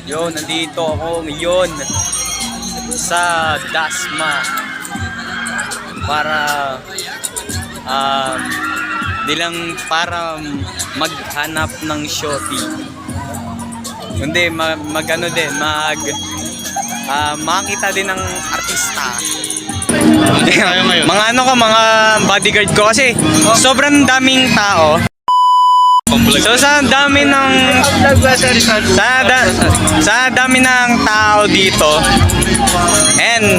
Yo, nandito ako ngayon sa Dasma para para maghanap ng Shopee. Hindi magano din, makita din ng artista. Mga mga bodyguard ko kasi sobrang daming tao. So sa dami ng tao dito, and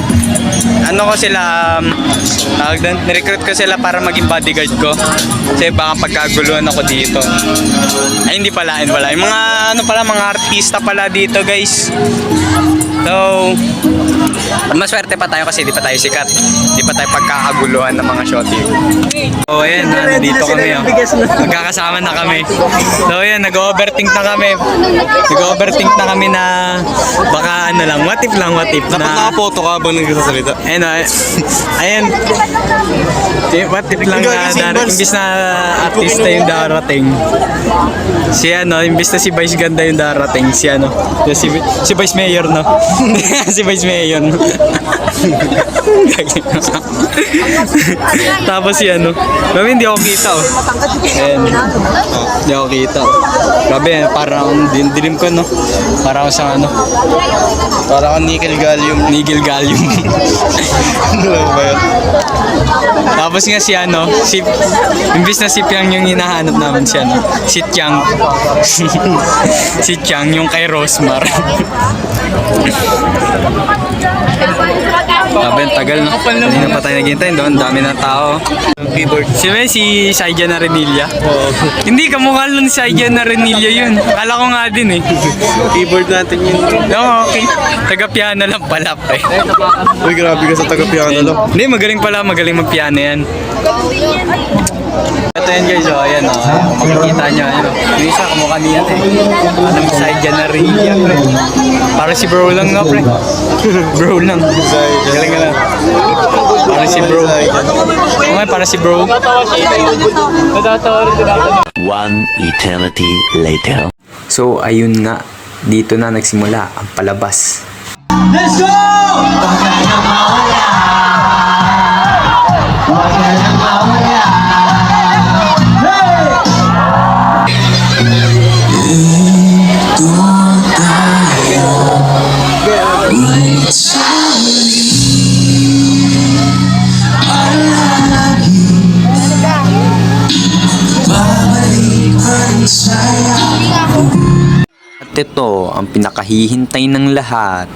ano ko sila, nirecruit ko sila para maging bodyguard ko kasi baka pagkaguluhan ako dito. Ay hindi pala, yung mga mga artista pala dito, guys. So maswerte pa tayo kasi di pa tayo sikat, di pa tayo pagkakaguluhan ng mga shorty. So ayan, nandito kami, magkakasama na kami. So ayan, nag-overthink na kami na baka what if Dapat nakapoto ka ba nang nagsasalita? Ayan, what if lang na imbis na artista yung darating, imbis na si Vice Ganda yung darating, si Vice Mayor, no? Si Vice Mayor, no? Tapos grabe, hindi ako kita, ayan, hindi ako kita, grabe, parang dilim ko, no? Parang sa Para kang nickel gallium. Tapos nga imbis na si Piang yung hinahanap namin, si Tiang. Si Tiang yung kay Rosmar. Grabe, tagal, no? Kanina pa tayo naghihintay doon, dami ng tao. Keyboard. Si Saijan Arenilla. Hindi, kamukha nun si Saijan Arenilla yun. Akala ko nga din, eh. Keyboard natin yun. No, okay. Taga-piano lang pala, pre. Uy, grabe ka sa taga-piano lang. Hindi, magaling mag-piano yan. Ito yan, guys, ayan, makikita nyo, yung isa kamukha niya, anong Saijan Arenilla, pre. Para si bro lang, no, pre. Bro lang. Galing ka lang. Para si bro. Okay, para si bro. One eternity later. So, ayun nga. Dito na nagsimula ang palabas. Let's go! At ito ang pinakahihintay ng lahat.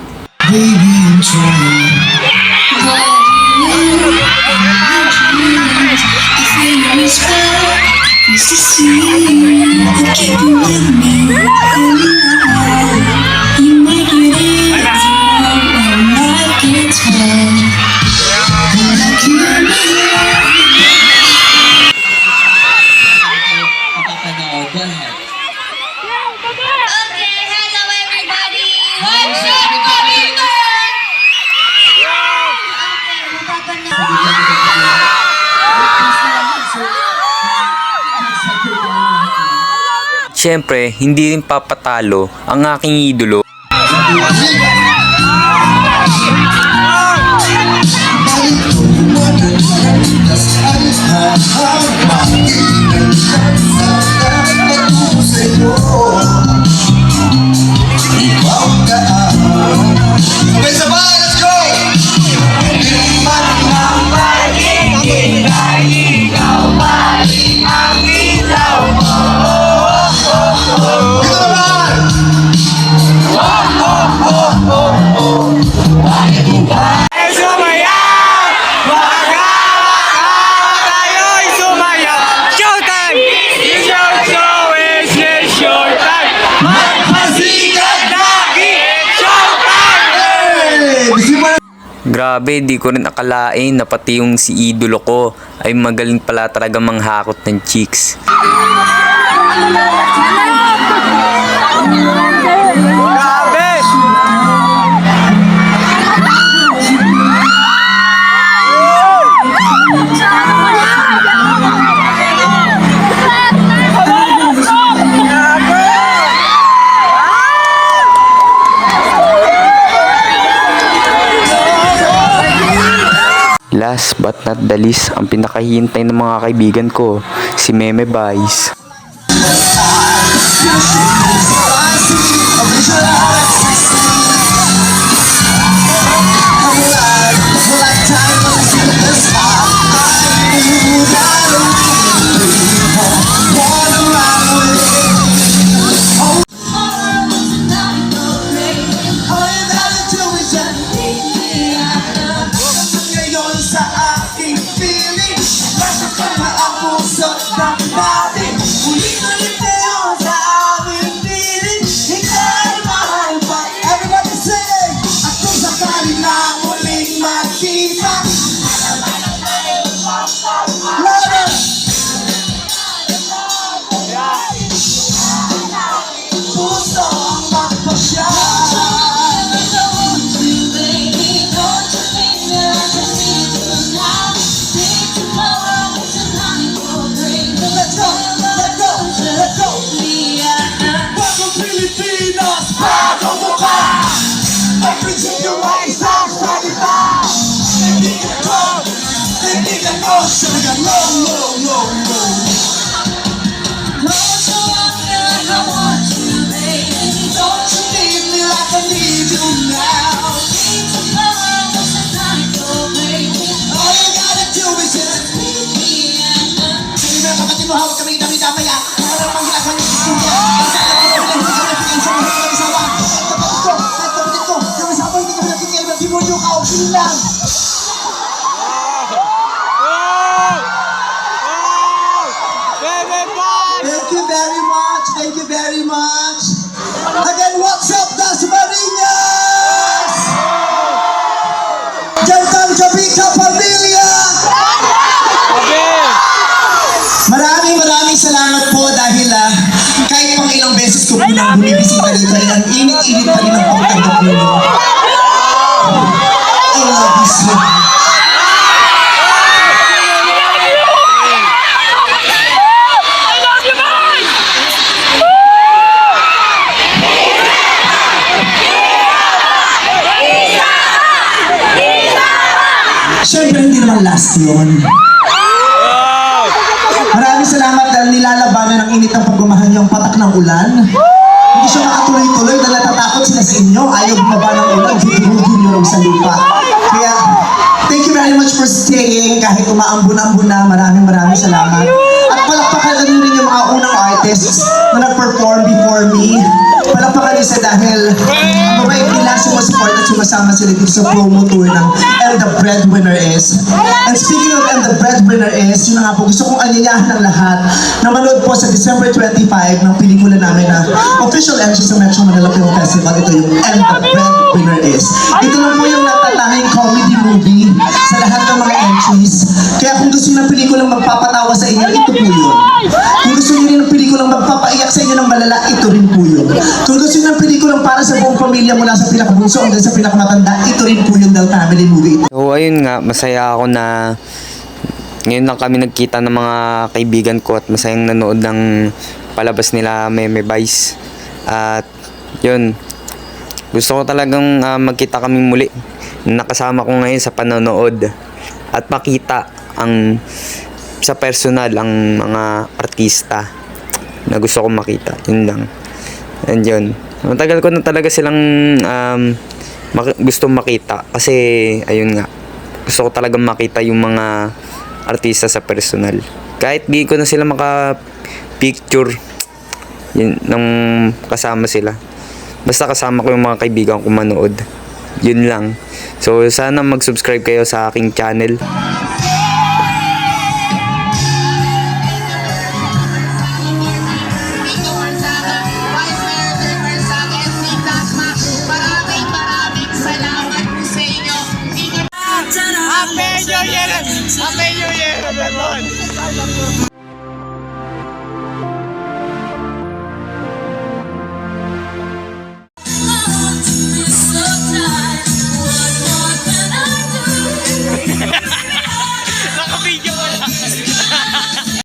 Siyempre, hindi rin papatalo ang aking idolo. Grabe, di ko rin akalain na pati yung si idolo ko ay magaling pala talaga manghakot ng chicks. Last but not the least, ang pinakahihintay ng mga kaibigan ko, si Meme Vice. Thank you very much. Thank you very much. Again, what's up, Dasmariñas? Gentang Jabika Pamilya! Maraming salamat po dahil kahit pang ilang beses ko po nang bumibisita dito ay ang init-init pa rin ang pagtanggap ninyo. I love you so much. Siyempre, hindi naman last yun. Maraming salamat dahil nilalabanan ng init ng pagmamahal niyo ang patak ng ulan. Hindi siya makatuloy-tuloy dahil natatakot sila sa inyo. Ayaw bumaba ng ulan, hihugin niyo lang sa lupa. Kaya, thank you very much for staying kahit umaambun-ambun na. Maraming salamat. At palakpakan niyo rin yung mga unang artists na nag-perform before me. Palakpakan niyo sa dahil ang mabait nila sumusupport at sumasama sila dito sa promo tour ng And the Breadwinner Is. And speaking of And the Breadwinner Is, yun na nga po, gusto kong anyayahan ng lahat na manood po sa December 25 ng pelikula namin na official entry sa Metro Manila Film Festival. Ito yung And the Breadwinner Is. Ito lang po yung natatanging comedy movie sa lahat ng mga entries. Kaya kung gusto niyo ng pelikulang magpapatawa sa inyo, ito po yun. Kung gusto niyo rin ng pelikulang magpapaiyak sa inyo ng malala, ito rin po yun. Kung gusto niyo ng pelikulang para sa buong pamilya mula sa pinakabunso hanggang sa pinakamatanda, ito rin po yung Dal Family Movie. So ayun nga, masaya ako na ngayon lang kami nagkita ng mga kaibigan ko at masayang nanood ng palabas nila Meme Vice. At yun, gusto ko talagang magkita kami muli. Nakasama ko ngayon sa panonood at makita ang sa personal ang mga artista na gusto ko makita. Yun lang. And yun, matagal ko na talaga silang gusto makita kasi ayun nga, gusto ko talagang makita yung mga artista sa personal. Kahit di ko na sila maka-picture yun, nang kasama sila. Basta kasama ko yung mga kaibigan ko manood. Yun lang. So sana mag-subscribe kayo sa aking channel. Happy New Year! Happy New Year, everyone!